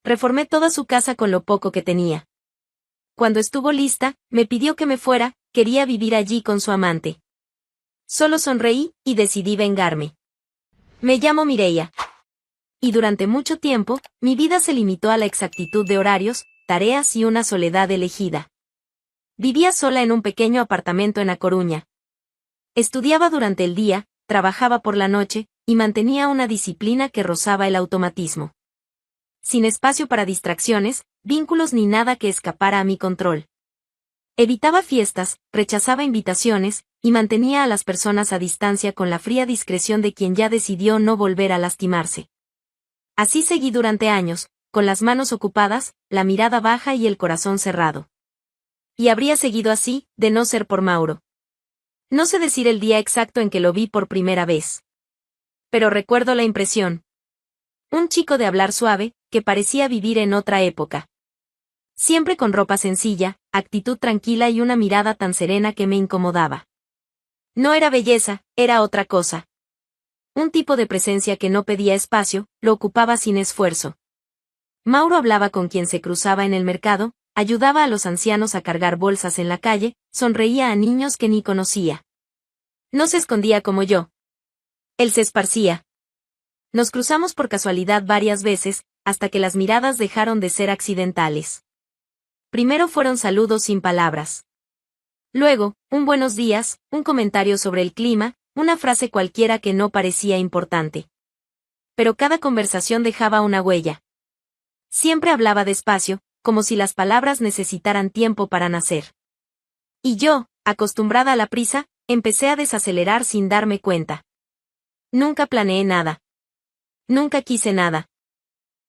reformé toda su casa con lo poco que tenía. Cuando estuvo lista, me pidió que me fuera, quería vivir allí con su amante. Solo sonreí, y decidí vengarme. Me llamo Mireia. Y durante mucho tiempo, mi vida se limitó a la exactitud de horarios, tareas y una soledad elegida. Vivía sola en un pequeño apartamento en A Coruña. Estudiaba durante el día, trabajaba por la noche, y mantenía una disciplina que rozaba el automatismo. Sin espacio para distracciones, vínculos ni nada que escapara a mi control. Evitaba fiestas, rechazaba invitaciones, y mantenía a las personas a distancia con la fría discreción de quien ya decidió no volver a lastimarse. Así seguí durante años, con las manos ocupadas, la mirada baja y el corazón cerrado. Y habría seguido así, de no ser por Mauro. No sé decir el día exacto en que lo vi por primera vez. Pero recuerdo la impresión. Un chico de hablar suave, que parecía vivir en otra época. Siempre con ropa sencilla, actitud tranquila y una mirada tan serena que me incomodaba. No era belleza, era otra cosa. Un tipo de presencia que no pedía espacio, lo ocupaba sin esfuerzo. Mauro hablaba con quien se cruzaba en el mercado, ayudaba a los ancianos a cargar bolsas en la calle, sonreía a niños que ni conocía. No se escondía como yo. Él se esparcía. Nos cruzamos por casualidad varias veces, hasta que las miradas dejaron de ser accidentales. Primero fueron saludos sin palabras. Luego, un buenos días, un comentario sobre el clima, una frase cualquiera que no parecía importante. Pero cada conversación dejaba una huella. Siempre hablaba despacio, como si las palabras necesitaran tiempo para nacer. Y yo, acostumbrada a la prisa, empecé a desacelerar sin darme cuenta. Nunca planeé nada. Nunca quise nada.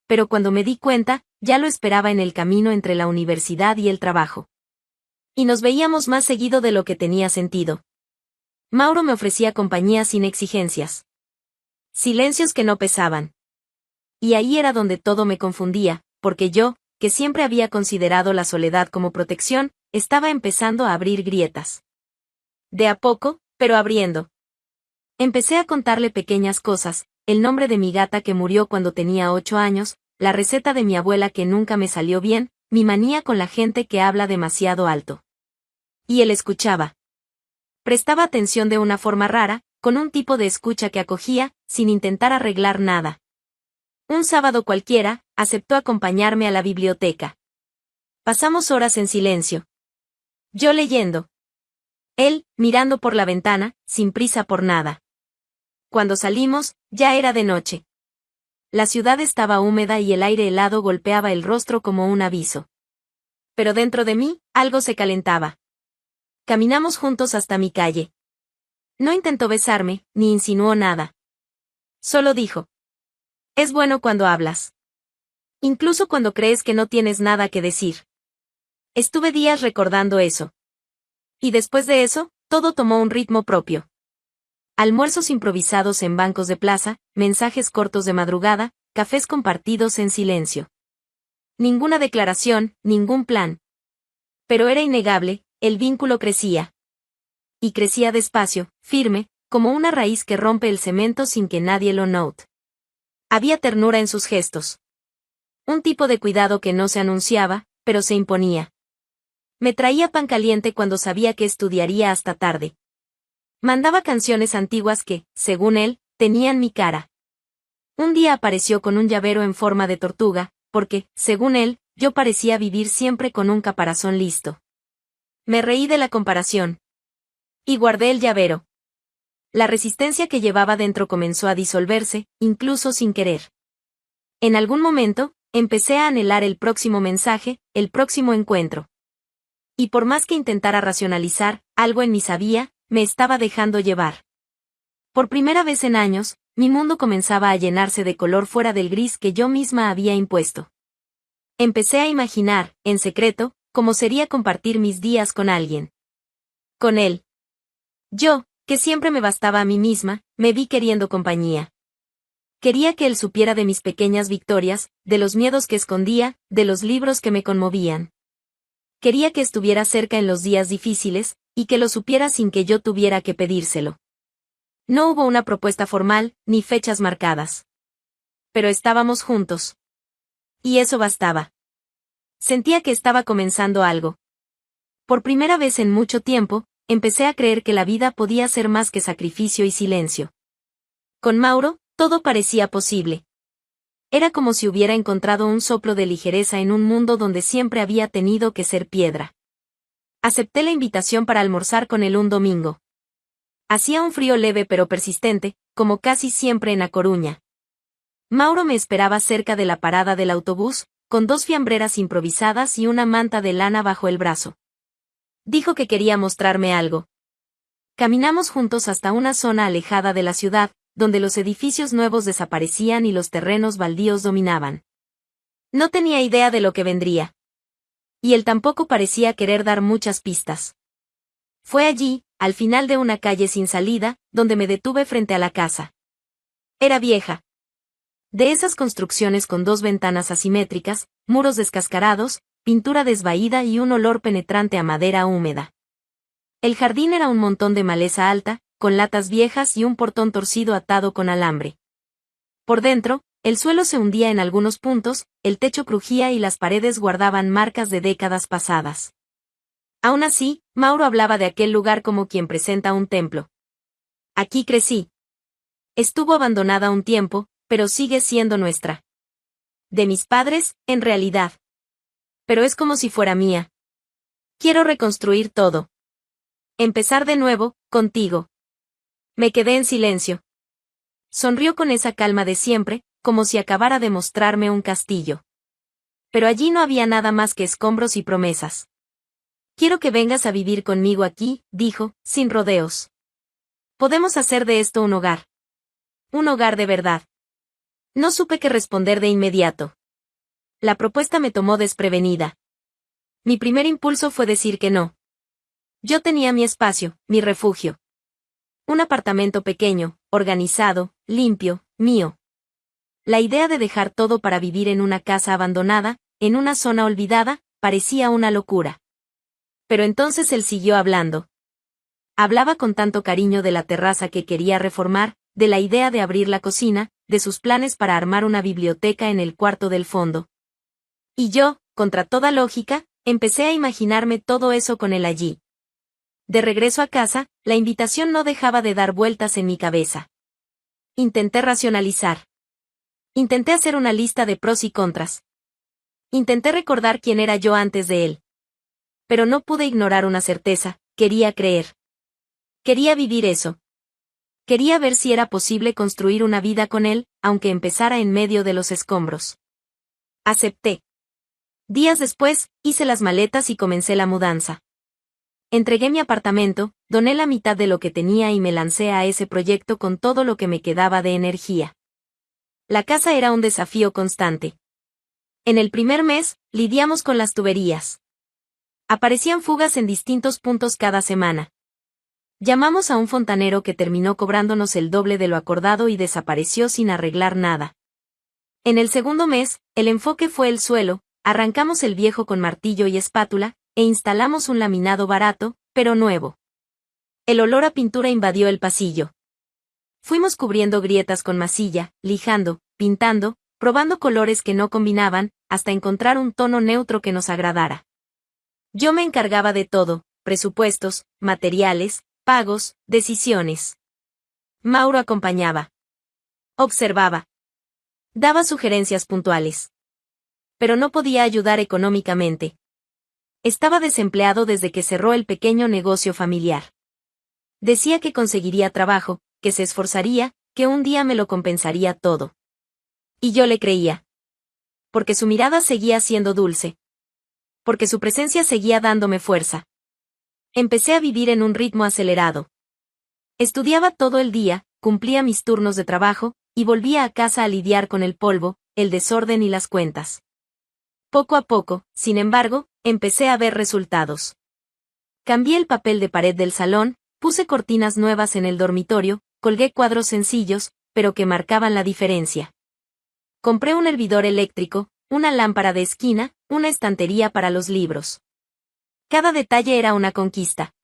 Pero cuando me di cuenta, ya lo esperaba en el camino entre la universidad y el trabajo. Y nos veíamos más seguido de lo que tenía sentido. Mauro me ofrecía compañía sin exigencias. Silencios que no pesaban. Y ahí era donde todo me confundía, porque yo, que siempre había considerado la soledad como protección, estaba empezando a abrir grietas. De a poco, pero abriendo. Empecé a contarle pequeñas cosas, el nombre de mi gata que murió cuando tenía 8 años, la receta de mi abuela que nunca me salió bien, mi manía con la gente que habla demasiado alto. Y él escuchaba. Prestaba atención de una forma rara, con un tipo de escucha que acogía, sin intentar arreglar nada. Un sábado cualquiera, aceptó acompañarme a la biblioteca. Pasamos horas en silencio. Yo leyendo. Él, mirando por la ventana, sin prisa por nada. Cuando salimos, ya era de noche. La ciudad estaba húmeda y el aire helado golpeaba el rostro como un aviso. Pero dentro de mí, algo se calentaba. Caminamos juntos hasta mi calle. No intentó besarme, ni insinuó nada. Solo dijo. Es bueno cuando hablas. Incluso cuando crees que no tienes nada que decir. Estuve días recordando eso. Y después de eso, todo tomó un ritmo propio. Almuerzos improvisados en bancos de plaza, mensajes cortos de madrugada, cafés compartidos en silencio. Ninguna declaración, ningún plan. Pero era innegable, el vínculo crecía. Y crecía despacio, firme, como una raíz que rompe el cemento sin que nadie lo note. Había ternura en sus gestos. Un tipo de cuidado que no se anunciaba, pero se imponía. Me traía pan caliente cuando sabía que estudiaría hasta tarde. Mandaba canciones antiguas que, según él, tenían mi cara. Un día apareció con un llavero en forma de tortuga, porque, según él, yo parecía vivir siempre con un caparazón listo. Me reí de la comparación. Y guardé el llavero. La resistencia que llevaba dentro comenzó a disolverse, incluso sin querer. En algún momento, empecé a anhelar el próximo mensaje, el próximo encuentro. Y por más que intentara racionalizar, algo en mí sabía, me estaba dejando llevar. Por primera vez en años, mi mundo comenzaba a llenarse de color fuera del gris que yo misma había impuesto. Empecé a imaginar, en secreto, cómo sería compartir mis días con alguien. Con él. Yo, que siempre me bastaba a mí misma, me vi queriendo compañía. Quería que él supiera de mis pequeñas victorias, de los miedos que escondía, de los libros que me conmovían. Quería que estuviera cerca en los días difíciles, y que lo supiera sin que yo tuviera que pedírselo. No hubo una propuesta formal, ni fechas marcadas. Pero estábamos juntos. Y eso bastaba. Sentía que estaba comenzando algo. Por primera vez en mucho tiempo, empecé a creer que la vida podía ser más que sacrificio y silencio. Con Mauro, todo parecía posible. Era como si hubiera encontrado un soplo de ligereza en un mundo donde siempre había tenido que ser piedra. Acepté la invitación para almorzar con él un domingo. Hacía un frío leve pero persistente, como casi siempre en A Coruña. Mauro me esperaba cerca de la parada del autobús, con 2 fiambreras improvisadas y una manta de lana bajo el brazo. Dijo que quería mostrarme algo. Caminamos juntos hasta una zona alejada de la ciudad, donde los edificios nuevos desaparecían y los terrenos baldíos dominaban. No tenía idea de lo que vendría. Y él tampoco parecía querer dar muchas pistas. Fue allí, al final de una calle sin salida, donde me detuve frente a la casa. Era vieja. De esas construcciones con 2 ventanas asimétricas, muros descascarados, pintura desvaída y un olor penetrante a madera húmeda. El jardín era un montón de maleza alta, con latas viejas y un portón torcido atado con alambre. Por dentro, el suelo se hundía en algunos puntos, el techo crujía y las paredes guardaban marcas de décadas pasadas. Aún así, Mauro hablaba de aquel lugar como quien presenta un templo. Aquí crecí. Estuvo abandonada un tiempo, pero sigue siendo nuestra. De mis padres, en realidad. Pero es como si fuera mía. Quiero reconstruir todo. Empezar de nuevo, contigo. Me quedé en silencio. Sonrió con esa calma de siempre, como si acabara de mostrarme un castillo. Pero allí no había nada más que escombros y promesas. Quiero que vengas a vivir conmigo aquí, dijo, sin rodeos. Podemos hacer de esto un hogar. Un hogar de verdad. No supe qué responder de inmediato. La propuesta me tomó desprevenida. Mi primer impulso fue decir que no. Yo tenía mi espacio, mi refugio. Un apartamento pequeño, organizado, limpio, mío. La idea de dejar todo para vivir en una casa abandonada, en una zona olvidada, parecía una locura. Pero entonces él siguió hablando. Hablaba con tanto cariño de la terraza que quería reformar, de la idea de abrir la cocina, de sus planes para armar una biblioteca en el cuarto del fondo. Y yo, contra toda lógica, empecé a imaginarme todo eso con él allí. De regreso a casa, la invitación no dejaba de dar vueltas en mi cabeza. Intenté racionalizar. Intenté hacer una lista de pros y contras. Intenté recordar quién era yo antes de él. Pero no pude ignorar una certeza, quería creer. Quería vivir eso. Quería ver si era posible construir una vida con él, aunque empezara en medio de los escombros. Acepté. Días después, hice las maletas y comencé la mudanza. Entregué mi apartamento, doné la mitad de lo que tenía y me lancé a ese proyecto con todo lo que me quedaba de energía. La casa era un desafío constante. En el primer mes, lidiamos con las tuberías. Aparecían fugas en distintos puntos cada semana. Llamamos a un fontanero que terminó cobrándonos el doble de lo acordado y desapareció sin arreglar nada. En el segundo mes, el enfoque fue el suelo, arrancamos el viejo con martillo y espátula, e instalamos un laminado barato, pero nuevo. El olor a pintura invadió el pasillo. Fuimos cubriendo grietas con masilla, lijando, pintando, probando colores que no combinaban, hasta encontrar un tono neutro que nos agradara. Yo me encargaba de todo, presupuestos, materiales, pagos, decisiones. Mauro acompañaba. Observaba. Daba sugerencias puntuales. Pero no podía ayudar económicamente. Estaba desempleado desde que cerró el pequeño negocio familiar. Decía que conseguiría trabajo, que se esforzaría, que un día me lo compensaría todo. Y yo le creía. Porque su mirada seguía siendo dulce. Porque su presencia seguía dándome fuerza. Empecé a vivir en un ritmo acelerado. Estudiaba todo el día, cumplía mis turnos de trabajo, y volvía a casa a lidiar con el polvo, el desorden y las cuentas. Poco a poco, sin embargo, empecé a ver resultados. Cambié el papel de pared del salón, puse cortinas nuevas en el dormitorio, colgué cuadros sencillos, pero que marcaban la diferencia. Compré un hervidor eléctrico, una lámpara de esquina, una estantería para los libros. Cada detalle era una conquista.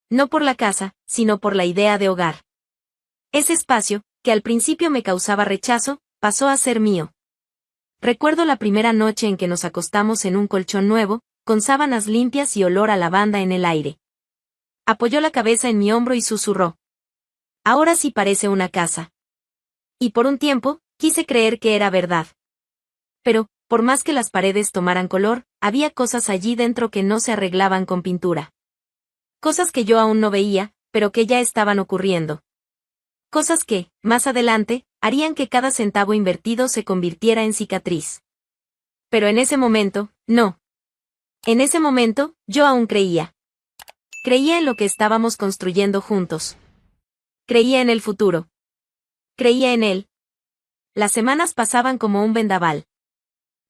No por la casa, sino por la idea de hogar. Ese espacio, que al principio me causaba rechazo, pasó a ser mío. Recuerdo la primera noche en que nos acostamos en un colchón nuevo, con sábanas limpias y olor a lavanda en el aire. Apoyó la cabeza en mi hombro y susurró. Ahora sí parece una casa. Y por un tiempo, quise creer que era verdad. Pero, por más que las paredes tomaran color, había cosas allí dentro que no se arreglaban con pintura. Cosas que yo aún no veía, pero que ya estaban ocurriendo. Cosas que, más adelante, harían que cada centavo invertido se convirtiera en cicatriz. Pero en ese momento, no. En ese momento, yo aún creía. Creía en lo que estábamos construyendo juntos. Creía en el futuro. Creía en él. Las semanas pasaban como un vendaval.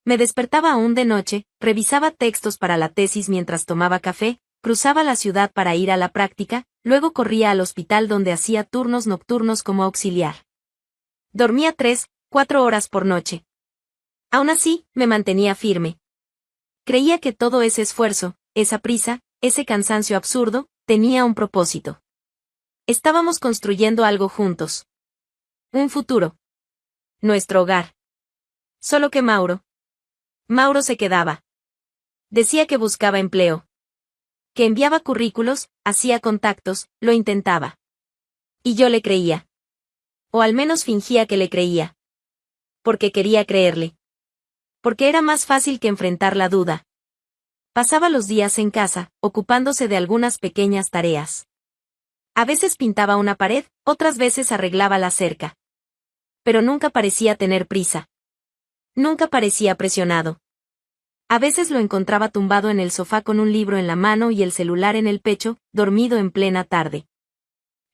Me despertaba aún de noche, revisaba textos para la tesis mientras tomaba café, cruzaba la ciudad para ir a la práctica, luego corría al hospital donde hacía turnos nocturnos como auxiliar. Dormía 3, 4 horas por noche. Aún así, me mantenía firme. Creía que todo ese esfuerzo, esa prisa, ese cansancio absurdo, tenía un propósito. Estábamos construyendo algo juntos. Un futuro. Nuestro hogar. Solo que Mauro se quedaba. Decía que buscaba empleo. Que enviaba currículos, hacía contactos, lo intentaba. Y yo le creía. O al menos fingía que le creía. Porque quería creerle. Porque era más fácil que enfrentar la duda. Pasaba los días en casa, ocupándose de algunas pequeñas tareas. A veces pintaba una pared, otras veces arreglaba la cerca. Pero nunca parecía tener prisa. Nunca parecía presionado. A veces lo encontraba tumbado en el sofá con un libro en la mano y el celular en el pecho, dormido en plena tarde.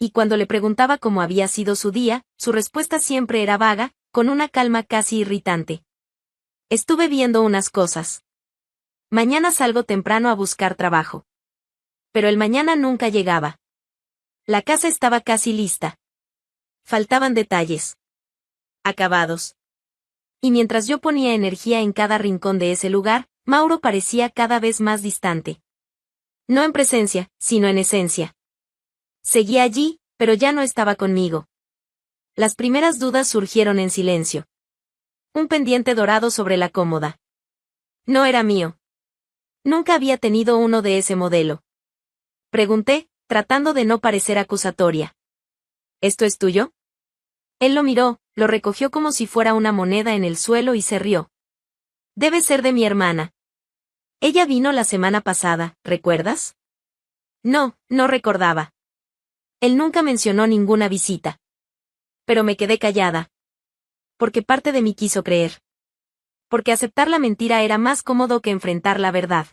Y cuando le preguntaba cómo había sido su día, su respuesta siempre era vaga, con una calma casi irritante. Estuve viendo unas cosas. Mañana salgo temprano a buscar trabajo. Pero el mañana nunca llegaba. La casa estaba casi lista. Faltaban detalles. Acabados. Y mientras yo ponía energía en cada rincón de ese lugar, Mauro parecía cada vez más distante. No en presencia, sino en esencia. Seguía allí, pero ya no estaba conmigo. Las primeras dudas surgieron en silencio. Un pendiente dorado sobre la cómoda. No era mío. Nunca había tenido uno de ese modelo. Pregunté, tratando de no parecer acusatoria. ¿Esto es tuyo? Él lo miró, lo recogió como si fuera una moneda en el suelo y se rió. Debe ser de mi hermana. Ella vino la semana pasada, ¿recuerdas? No, no recordaba. Él nunca mencionó ninguna visita. Pero me quedé callada. Porque parte de mí quiso creer. Porque aceptar la mentira era más cómodo que enfrentar la verdad.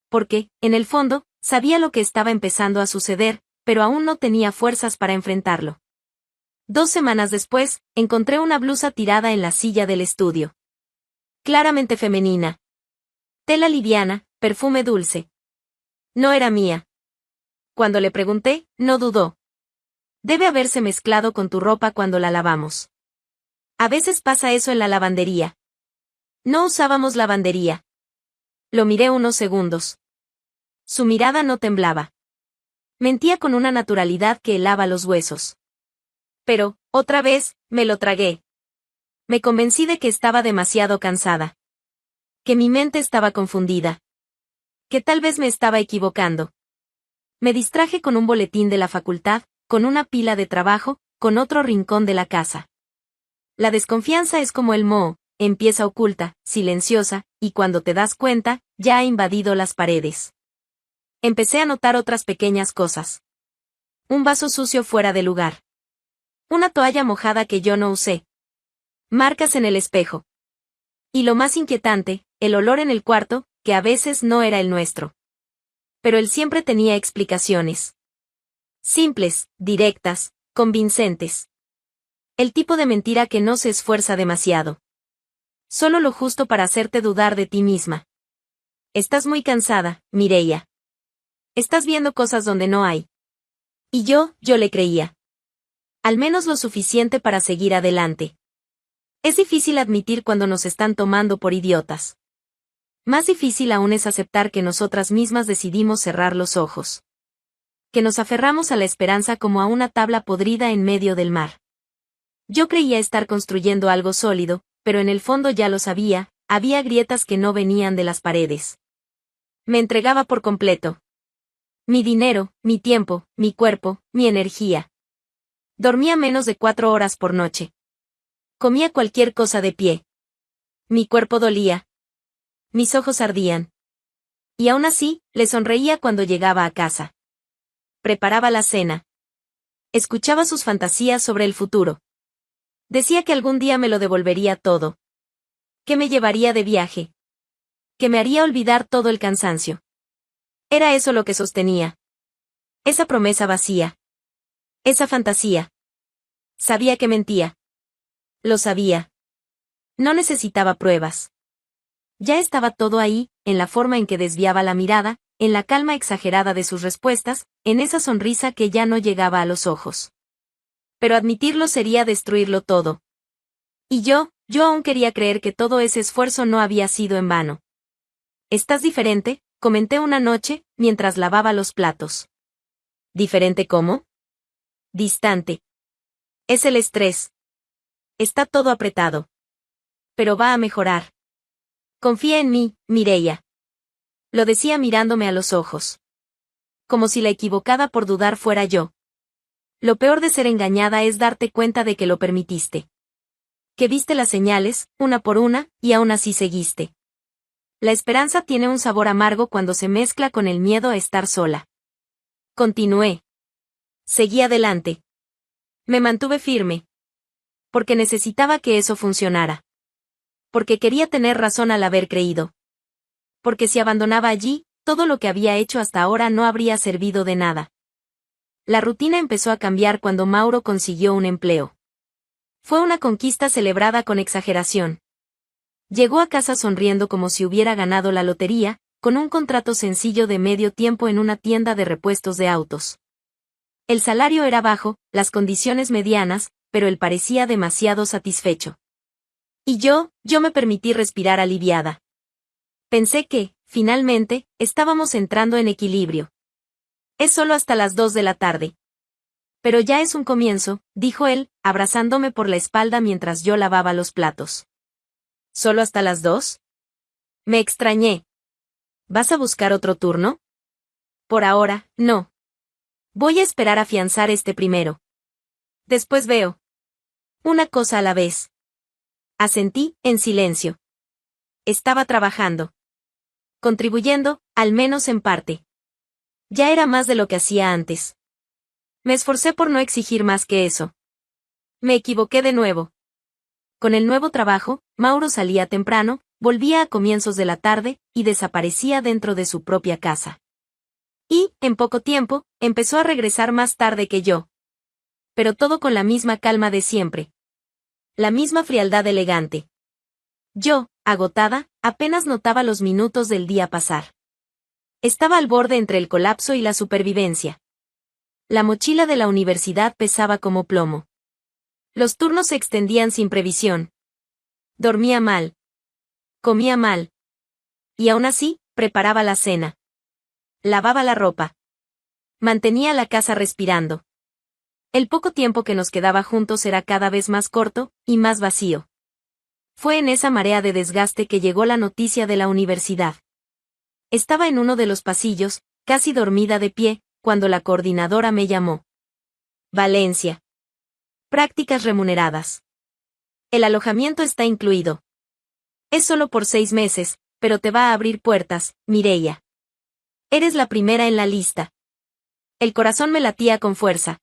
Porque, en el fondo, sabía lo que estaba empezando a suceder, pero aún no tenía fuerzas para enfrentarlo. 2 semanas después, encontré una blusa tirada en la silla del estudio. Claramente femenina. Tela liviana, perfume dulce. No era mía. Cuando le pregunté, no dudó. Debe haberse mezclado con tu ropa cuando la lavamos. A veces pasa eso en la lavandería. No usábamos lavandería. Lo miré unos segundos. Su mirada no temblaba. Mentía con una naturalidad que helaba los huesos. Pero, otra vez, me lo tragué. Me convencí de que estaba demasiado cansada. Que mi mente estaba confundida. Que tal vez me estaba equivocando. Me distraje con un boletín de la facultad, con una pila de trabajo, con otro rincón de la casa. La desconfianza es como el moho, empieza oculta, silenciosa, y cuando te das cuenta, ya ha invadido las paredes. Empecé a notar otras pequeñas cosas. Un vaso sucio fuera de lugar. Una toalla mojada que yo no usé. Marcas en el espejo. Y lo más inquietante, el olor en el cuarto, que a veces no era el nuestro. Pero él siempre tenía explicaciones. Simples, directas, convincentes. El tipo de mentira que no se esfuerza demasiado. Solo lo justo para hacerte dudar de ti misma. Estás muy cansada, Mireia. Estás viendo cosas donde no hay. Y yo le creía. Al menos lo suficiente para seguir adelante. Es difícil admitir cuando nos están tomando por idiotas. Más difícil aún es aceptar que nosotras mismas decidimos cerrar los ojos. Que nos aferramos a la esperanza como a una tabla podrida en medio del mar. Yo creía estar construyendo algo sólido, pero en el fondo ya lo sabía, había grietas que no venían de las paredes. Me entregaba por completo. Mi dinero, mi tiempo, mi cuerpo, mi energía. Dormía menos de 4 horas por noche. Comía cualquier cosa de pie. Mi cuerpo dolía. Mis ojos ardían. Y aún así, le sonreía cuando llegaba a casa. Preparaba la cena. Escuchaba sus fantasías sobre el futuro. Decía que algún día me lo devolvería todo. Que me llevaría de viaje. Que me haría olvidar todo el cansancio. Era eso lo que sostenía. Esa promesa vacía. Esa fantasía. Sabía que mentía. Lo sabía. No necesitaba pruebas. Ya estaba todo ahí, en la forma en que desviaba la mirada, en la calma exagerada de sus respuestas, en esa sonrisa que ya no llegaba a los ojos. Pero admitirlo sería destruirlo todo. Y yo aún quería creer que todo ese esfuerzo no había sido en vano. «Estás diferente», comenté una noche, mientras lavaba los platos. ¿Diferente cómo? Distante. Es el estrés. Está todo apretado. Pero va a mejorar. Confía en mí, Mireia. Lo decía mirándome a los ojos. Como si la equivocada por dudar fuera yo. Lo peor de ser engañada es darte cuenta de que lo permitiste. Que viste las señales, una por una, y aún así seguiste. La esperanza tiene un sabor amargo cuando se mezcla con el miedo a estar sola. Continué. Seguí adelante. Me mantuve firme. Porque necesitaba que eso funcionara. Porque quería tener razón al haber creído. Porque si abandonaba allí, todo lo que había hecho hasta ahora no habría servido de nada. La rutina empezó a cambiar cuando Mauro consiguió un empleo. Fue una conquista celebrada con exageración. Llegó a casa sonriendo como si hubiera ganado la lotería, con un contrato sencillo de medio tiempo en una tienda de repuestos de autos. El salario era bajo, las condiciones medianas, pero él parecía demasiado satisfecho. Y yo me permití respirar aliviada. Pensé que, finalmente, estábamos entrando en equilibrio. Es solo hasta las 2 de la tarde. Pero ya es un comienzo, dijo él, abrazándome por la espalda mientras yo lavaba los platos. ¿Solo hasta las 2? Me extrañé. ¿Vas a buscar otro turno? Por ahora, no. Voy a esperar a afianzar este primero. Después veo. Una cosa a la vez. Asentí, en silencio. Estaba trabajando. Contribuyendo, al menos en parte. Ya era más de lo que hacía antes. Me esforcé por no exigir más que eso. Me equivoqué de nuevo. Con el nuevo trabajo, Mauro salía temprano, volvía a comienzos de la tarde, y desaparecía dentro de su propia casa. Y, en poco tiempo, empezó a regresar más tarde que yo. Pero todo con la misma calma de siempre. La misma frialdad elegante. Yo, agotada, apenas notaba los minutos del día pasar. Estaba al borde entre el colapso y la supervivencia. La mochila de la universidad pesaba como plomo. Los turnos se extendían sin previsión. Dormía mal. Comía mal. Y aún así, preparaba la cena. Lavaba la ropa. Mantenía la casa respirando. El poco tiempo que nos quedaba juntos era cada vez más corto, y más vacío. Fue en esa marea de desgaste que llegó la noticia de la universidad. Estaba en uno de los pasillos, casi dormida de pie, cuando la coordinadora me llamó. Valencia. Prácticas remuneradas. El alojamiento está incluido. Es solo por 6 meses, pero te va a abrir puertas, Mireia. Eres la primera en la lista. El corazón me latía con fuerza.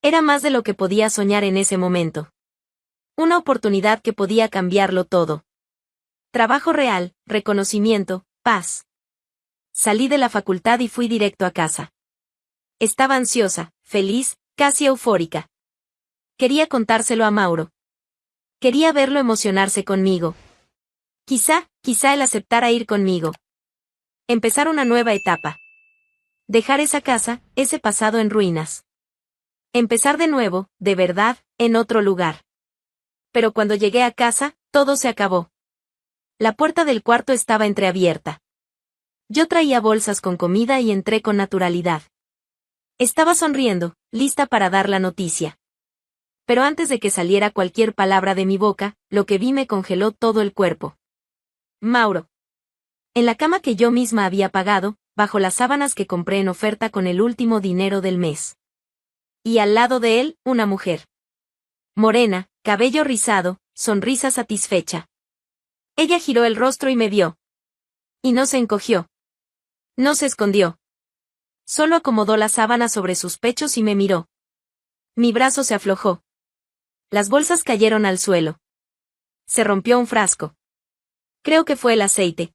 Era más de lo que podía soñar en ese momento. Una oportunidad que podía cambiarlo todo. Trabajo real, reconocimiento, paz. Salí de la facultad y fui directo a casa. Estaba ansiosa, feliz, casi eufórica. Quería contárselo a Mauro. Quería verlo emocionarse conmigo. Quizá él aceptara ir conmigo. Empezar una nueva etapa. Dejar esa casa, ese pasado en ruinas. Empezar de nuevo, de verdad, en otro lugar. Pero cuando llegué a casa, todo se acabó. La puerta del cuarto estaba entreabierta. Yo traía bolsas con comida y entré con naturalidad. Estaba sonriendo, lista para dar la noticia. pero antes de que saliera cualquier palabra de mi boca, lo que vi me congeló todo el cuerpo. Mauro. En la cama que yo misma había pagado, bajo las sábanas que compré en oferta con el último dinero del mes. Y al lado de él, una mujer. Morena, cabello rizado, sonrisa satisfecha. Ella giró el rostro y me vio. Y no se encogió. No se escondió. Solo acomodó la sábana sobre sus pechos y me miró. Mi brazo se aflojó. Las bolsas cayeron al suelo. Se rompió un frasco. Creo que fue el aceite.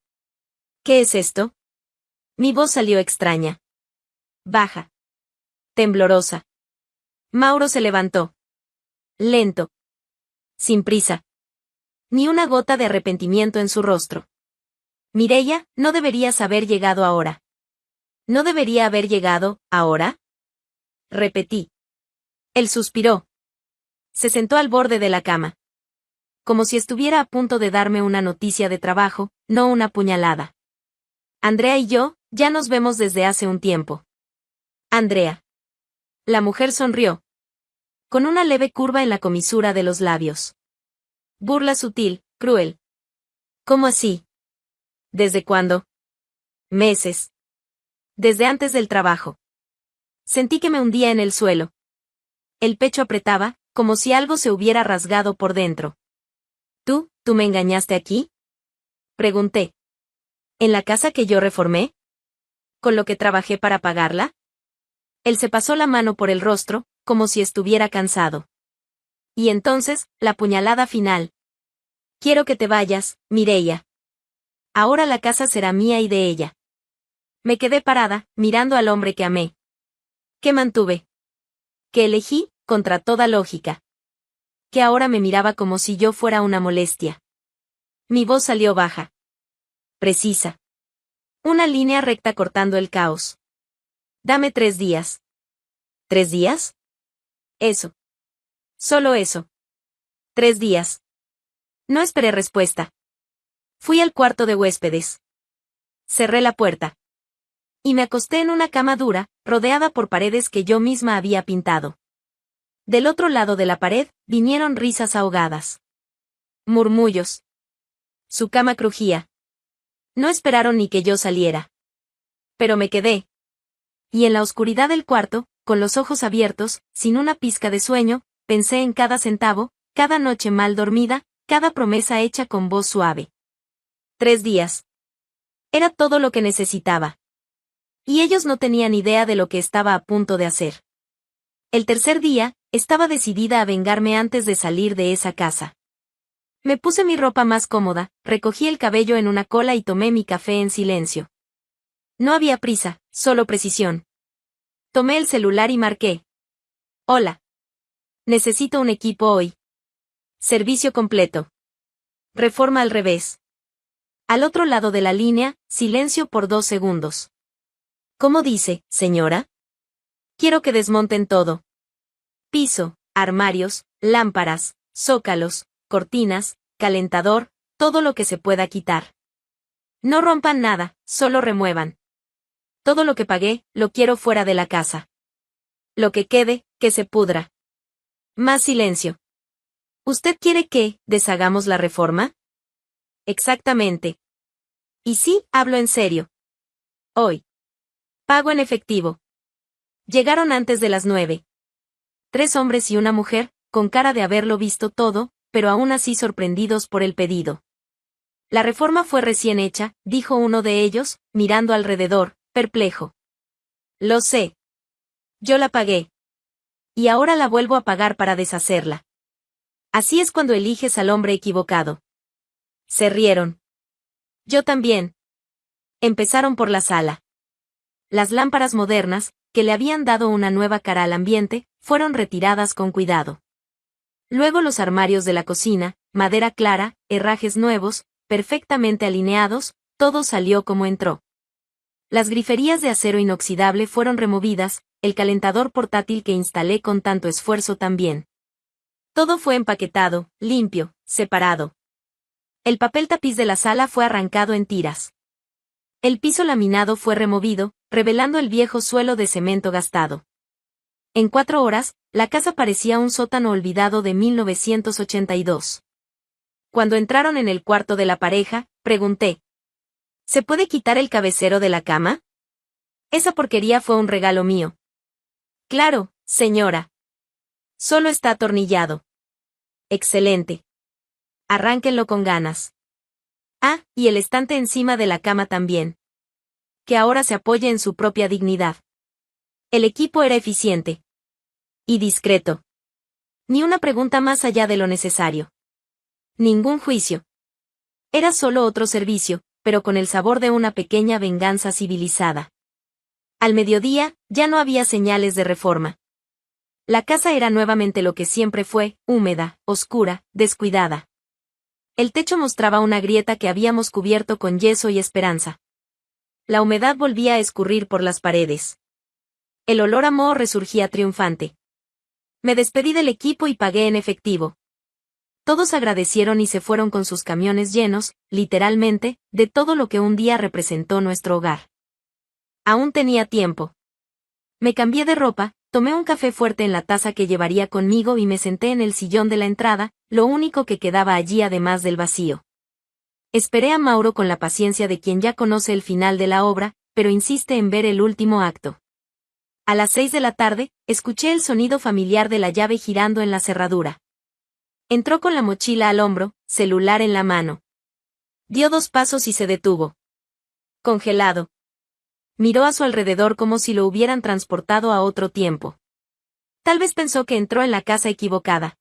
¿Qué es esto? Mi voz salió extraña. Baja. Temblorosa. Mauro se levantó. Lento. Sin prisa. Ni una gota de arrepentimiento en su rostro. Mireia, no deberías haber llegado ahora. ¿No debería haber llegado, ahora? Repetí. Él suspiró. Se sentó al borde de la cama. Como si estuviera a punto de darme una noticia de trabajo, no una puñalada. Andrea y yo, ya nos vemos desde hace un tiempo. Andrea. La mujer sonrió. Con una leve curva en la comisura de los labios. Burla sutil, cruel. ¿Cómo así? ¿Desde cuándo? Meses. Desde antes del trabajo. Sentí que me hundía en el suelo. El pecho apretaba, como si algo se hubiera rasgado por dentro. ¿Tú me engañaste aquí? Pregunté. ¿En la casa que yo reformé? ¿Con lo que trabajé para pagarla? Él se pasó la mano por el rostro, como si estuviera cansado. Y entonces, la puñalada final. Quiero que te vayas, Mireia. Ahora la casa será mía y de ella. Me quedé parada, mirando al hombre que amé. ¿Qué mantuve? Que elegí, contra toda lógica. Que ahora me miraba como si yo fuera una molestia. Mi voz salió baja. Precisa. Una línea recta cortando el caos. Dame 3 días. ¿3 días? Eso. Solo eso. 3 días. No esperé respuesta. Fui al cuarto de huéspedes. Cerré la puerta. Y me acosté en una cama dura, rodeada por paredes que yo misma había pintado. Del otro lado de la pared, vinieron risas ahogadas. Murmullos. Su cama crujía. No esperaron ni que yo saliera. Pero me quedé. Y en la oscuridad del cuarto, con los ojos abiertos, sin una pizca de sueño, pensé en cada centavo, cada noche mal dormida, cada promesa hecha con voz suave. 3 días. Era todo lo que necesitaba. Y ellos no tenían idea de lo que estaba a punto de hacer. El tercer día, estaba decidida a vengarme antes de salir de esa casa. Me puse mi ropa más cómoda, recogí el cabello en una cola y tomé mi café en silencio. No había prisa, solo precisión. Tomé el celular y marqué. Hola. Necesito un equipo hoy. Servicio completo. Reforma al revés. Al otro lado de la línea, silencio por 2 segundos. ¿Cómo dice, señora? Quiero que desmonten todo. Piso, armarios, lámparas, zócalos, cortinas, calentador, todo lo que se pueda quitar. No rompan nada, solo remuevan. Todo lo que pagué, lo quiero fuera de la casa. Lo que quede, que se pudra. Más silencio. ¿Usted quiere que deshagamos la reforma? Exactamente. Y sí, hablo en serio. Hoy. Pago en efectivo. Llegaron antes de las 9. 3 hombres y una mujer, con cara de haberlo visto todo, pero aún así sorprendidos por el pedido. La reforma fue recién hecha, dijo uno de ellos, mirando alrededor, perplejo. Lo sé. Yo la pagué. Y ahora la vuelvo a pagar para deshacerla. Así es cuando eliges al hombre equivocado. Se rieron. Yo también. Empezaron por la sala. Las lámparas modernas, que le habían dado una nueva cara al ambiente, fueron retiradas con cuidado. Luego los armarios de la cocina, madera clara, herrajes nuevos, perfectamente alineados, todo salió como entró. Las griferías de acero inoxidable fueron removidas, el calentador portátil que instalé con tanto esfuerzo también. Todo fue empaquetado, limpio, separado. El papel tapiz de la sala fue arrancado en tiras. El piso laminado fue removido, revelando el viejo suelo de cemento gastado. En 4 horas, la casa parecía un sótano olvidado de 1982. Cuando entraron en el cuarto de la pareja, pregunté: ¿se puede quitar el cabecero de la cama? Esa porquería fue un regalo mío. Claro, señora. Solo está atornillado. Excelente. Arránquenlo con ganas. Ah, y el estante encima de la cama también. Que ahora se apoye en su propia dignidad. El equipo era eficiente. Y discreto. Ni una pregunta más allá de lo necesario. Ningún juicio. Era solo otro servicio, pero con el sabor de una pequeña venganza civilizada. Al mediodía, ya no había señales de reforma. La casa era nuevamente lo que siempre fue, húmeda, oscura, descuidada. El techo mostraba una grieta que habíamos cubierto con yeso y esperanza. La humedad volvía a escurrir por las paredes. El olor a moho resurgía triunfante. Me despedí del equipo y pagué en efectivo. Todos agradecieron y se fueron con sus camiones llenos, literalmente, de todo lo que un día representó nuestro hogar. Aún tenía tiempo. Me cambié de ropa, tomé un café fuerte en la taza que llevaría conmigo y me senté en el sillón de la entrada, lo único que quedaba allí además del vacío. Esperé a Mauro con la paciencia de quien ya conoce el final de la obra, pero insiste en ver el último acto. A las 6 de la tarde, escuché el sonido familiar de la llave girando en la cerradura. Entró con la mochila al hombro, celular en la mano. Dio 2 pasos y se detuvo. Congelado. Miró a su alrededor como si lo hubieran transportado a otro tiempo. Tal vez pensó que entró en la casa equivocada.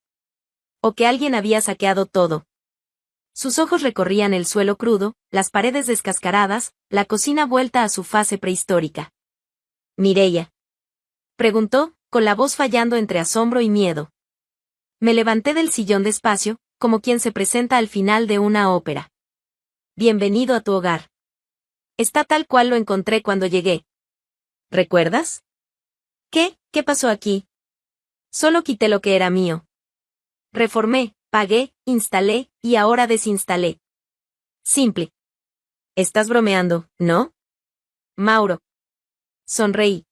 O que alguien había saqueado todo. Sus ojos recorrían el suelo crudo, las paredes descascaradas, la cocina vuelta a su fase prehistórica. «¿Mireia?», preguntó, con la voz fallando entre asombro y miedo. Me levanté del sillón despacio, como quien se presenta al final de una ópera. «Bienvenido a tu hogar. Está tal cual lo encontré cuando llegué. ¿Recuerdas?» ¿Qué pasó aquí? Solo quité lo que era mío. Reformé, pagué, instalé, y ahora desinstalé. Simple. Estás bromeando, ¿no? Mauro. Sonreí.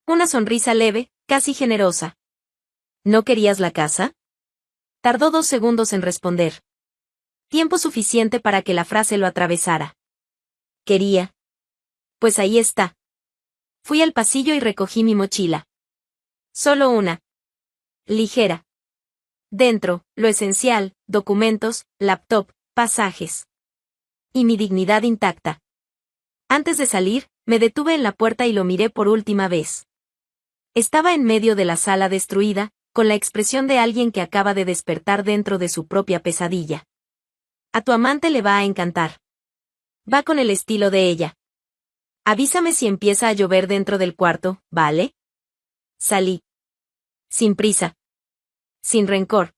Una sonrisa leve, casi generosa. ¿No querías la casa? Tardó 2 segundos en responder. Tiempo suficiente para que la frase lo atravesara. Quería. Pues ahí está. Fui al pasillo y recogí mi mochila. Solo una. Ligera. Dentro, lo esencial, documentos, laptop, pasajes. Y mi dignidad intacta. Antes de salir, me detuve en la puerta y lo miré por última vez. Estaba en medio de la sala destruida, con la expresión de alguien que acaba de despertar dentro de su propia pesadilla. A tu amante le va a encantar. Va con el estilo de ella. Avísame si empieza a llover dentro del cuarto, ¿vale? Salí. Sin prisa. Sin rencor.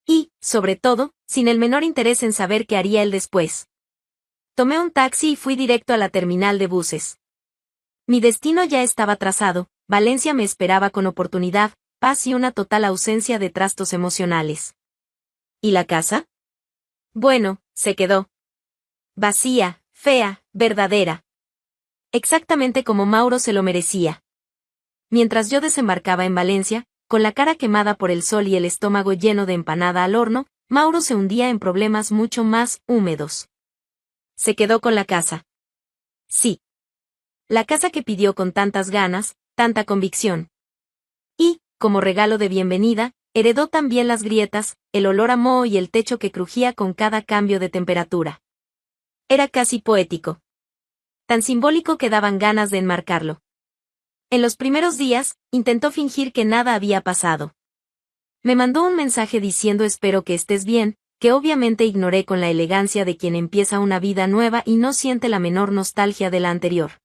Y, sobre todo, sin el menor interés en saber qué haría él después. Tomé un taxi y fui directo a la terminal de buses. Mi destino ya estaba trazado, Valencia me esperaba con oportunidad, paz y una total ausencia de trastos emocionales. ¿Y la casa? Bueno, se quedó. Vacía, fea, verdadera. Exactamente como Mauro se lo merecía. Mientras yo desembarcaba en Valencia, con la cara quemada por el sol y el estómago lleno de empanada al horno, Mauro se hundía en problemas mucho más húmedos. Se quedó con la casa. Sí. La casa que pidió con tantas ganas, tanta convicción. Y, como regalo de bienvenida, heredó también las grietas, el olor a moho y el techo que crujía con cada cambio de temperatura. Era casi poético. Tan simbólico que daban ganas de enmarcarlo. En los primeros días, intentó fingir que nada había pasado. Me mandó un mensaje diciendo espero que estés bien, que obviamente ignoré con la elegancia de quien empieza una vida nueva y no siente la menor nostalgia de la anterior.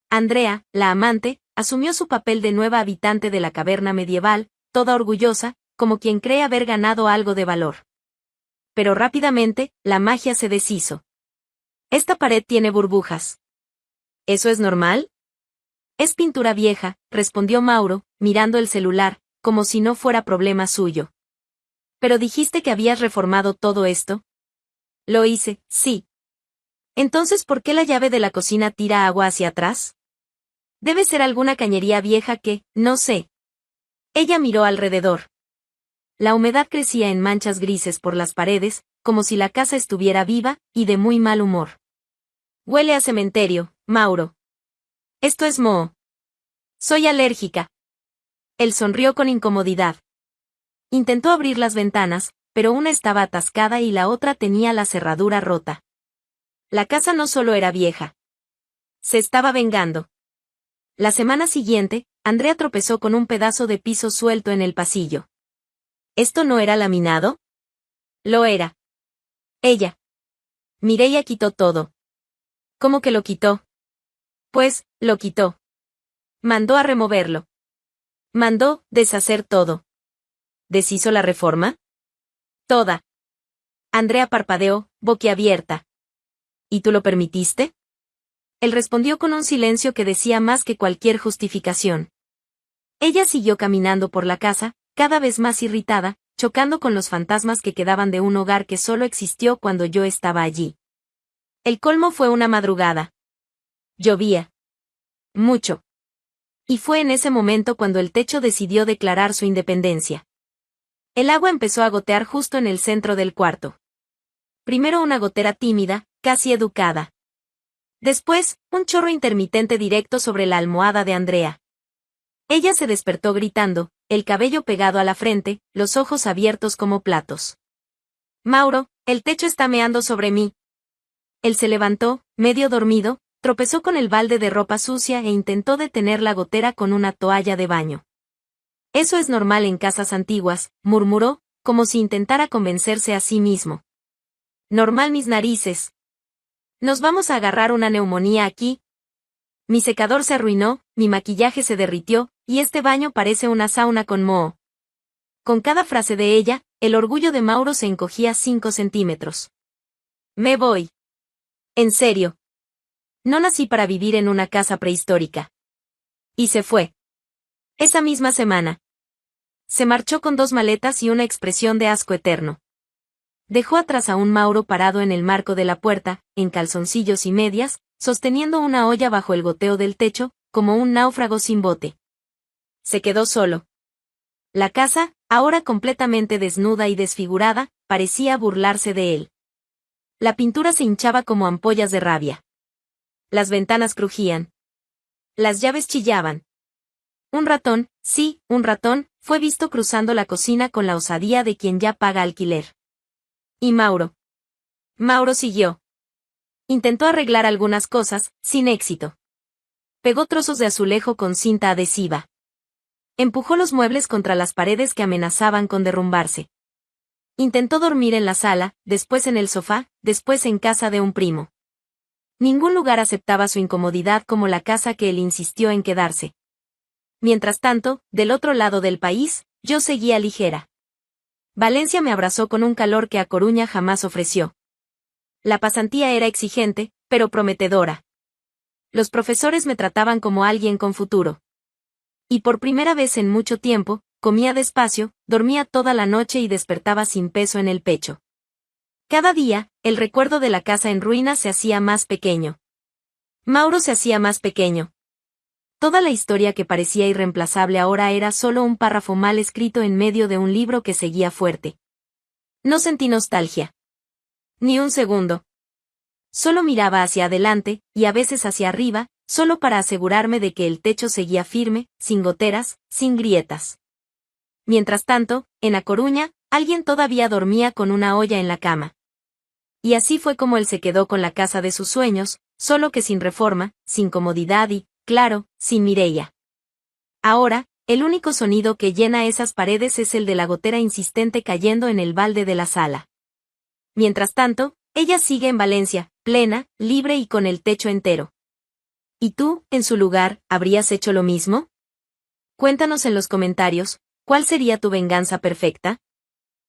Andrea, la amante, asumió su papel de nueva habitante de la caverna medieval, toda orgullosa, como quien cree haber ganado algo de valor. Pero rápidamente, la magia se deshizo. Esta pared tiene burbujas. ¿Eso es normal? Es pintura vieja, respondió Mauro, mirando el celular, como si no fuera problema suyo. Pero dijiste que habías reformado todo esto. Lo hice, sí. Entonces, ¿por qué la llave de la cocina tira agua hacia atrás? Debe ser alguna cañería vieja que, no sé. Ella miró alrededor. La humedad crecía en manchas grises por las paredes, como si la casa estuviera viva y de muy mal humor. Huele a cementerio, Mauro. Esto es moho. Soy alérgica. Él sonrió con incomodidad. Intentó abrir las ventanas, pero una estaba atascada y la otra tenía la cerradura rota. La casa no solo era vieja. Se estaba vengando. La semana siguiente, Andrea tropezó con un pedazo de piso suelto en el pasillo. ¿Esto no era laminado? Lo era. Ella. Mireia quitó todo. ¿Cómo que lo quitó? Pues, lo quitó. Mandó a removerlo. Mandó deshacer todo. ¿Deshizo la reforma? Toda. Andrea parpadeó, boquiabierta. ¿Y tú lo permitiste? Él respondió con un silencio que decía más que cualquier justificación. Ella siguió caminando por la casa, cada vez más irritada, chocando con los fantasmas que quedaban de un hogar que solo existió cuando yo estaba allí. El colmo fue una madrugada. Llovía. Mucho. Y fue en ese momento cuando el techo decidió declarar su independencia. El agua empezó a gotear justo en el centro del cuarto. Primero una gotera tímida, casi educada. Después, un chorro intermitente directo sobre la almohada de Andrea. Ella se despertó gritando, el cabello pegado a la frente, los ojos abiertos como platos. Mauro, el techo está meando sobre mí. Él se levantó, medio dormido, tropezó con el balde de ropa sucia e intentó detener la gotera con una toalla de baño. Eso es normal en casas antiguas, murmuró, como si intentara convencerse a sí mismo. Normal mis narices. Nos vamos a agarrar una neumonía aquí. Mi secador se arruinó, mi maquillaje se derritió, y este baño parece una sauna con moho. Con cada frase de ella, el orgullo de Mauro se encogía 5 centímetros. Me voy. En serio. No nací para vivir en una casa prehistórica. Y se fue. Esa misma semana. Se marchó con 2 maletas y una expresión de asco eterno. Dejó atrás a un Mauro parado en el marco de la puerta, en calzoncillos y medias, sosteniendo una olla bajo el goteo del techo, como un náufrago sin bote. Se quedó solo. La casa, ahora completamente desnuda y desfigurada, parecía burlarse de él. La pintura se hinchaba como ampollas de rabia. Las ventanas crujían. Las llaves chillaban. Un ratón, sí, un ratón, fue visto cruzando la cocina con la osadía de quien ya paga alquiler. ¿Y Mauro? Mauro siguió. Intentó arreglar algunas cosas, sin éxito. Pegó trozos de azulejo con cinta adhesiva. Empujó los muebles contra las paredes que amenazaban con derrumbarse. Intentó dormir en la sala, después en el sofá, después en casa de un primo. Ningún lugar aceptaba su incomodidad como la casa que él insistió en quedarse. Mientras tanto, del otro lado del país, yo seguía ligera. Valencia me abrazó con un calor que A Coruña jamás ofreció. La pasantía era exigente, pero prometedora. Los profesores me trataban como alguien con futuro. Y por primera vez en mucho tiempo, comía despacio, dormía toda la noche y despertaba sin peso en el pecho. Cada día, el recuerdo de la casa en ruinas se hacía más pequeño. Mauro se hacía más pequeño. Toda la historia que parecía irreemplazable ahora era solo un párrafo mal escrito en medio de un libro que seguía fuerte. No sentí nostalgia. Ni un segundo. Solo miraba hacia adelante, y a veces hacia arriba, solo para asegurarme de que el techo seguía firme, sin goteras, sin grietas. Mientras tanto, en A Coruña, alguien todavía dormía con una olla en la cama. Y así fue como él se quedó con la casa de sus sueños, solo que sin reforma, sin comodidad y, claro, sin Mireia. Ahora, el único sonido que llena esas paredes es el de la gotera insistente cayendo en el balde de la sala. Mientras tanto, ella sigue en Valencia, plena, libre y con el techo entero. ¿Y tú, en su lugar, habrías hecho lo mismo? Cuéntanos en los comentarios, ¿cuál sería tu venganza perfecta?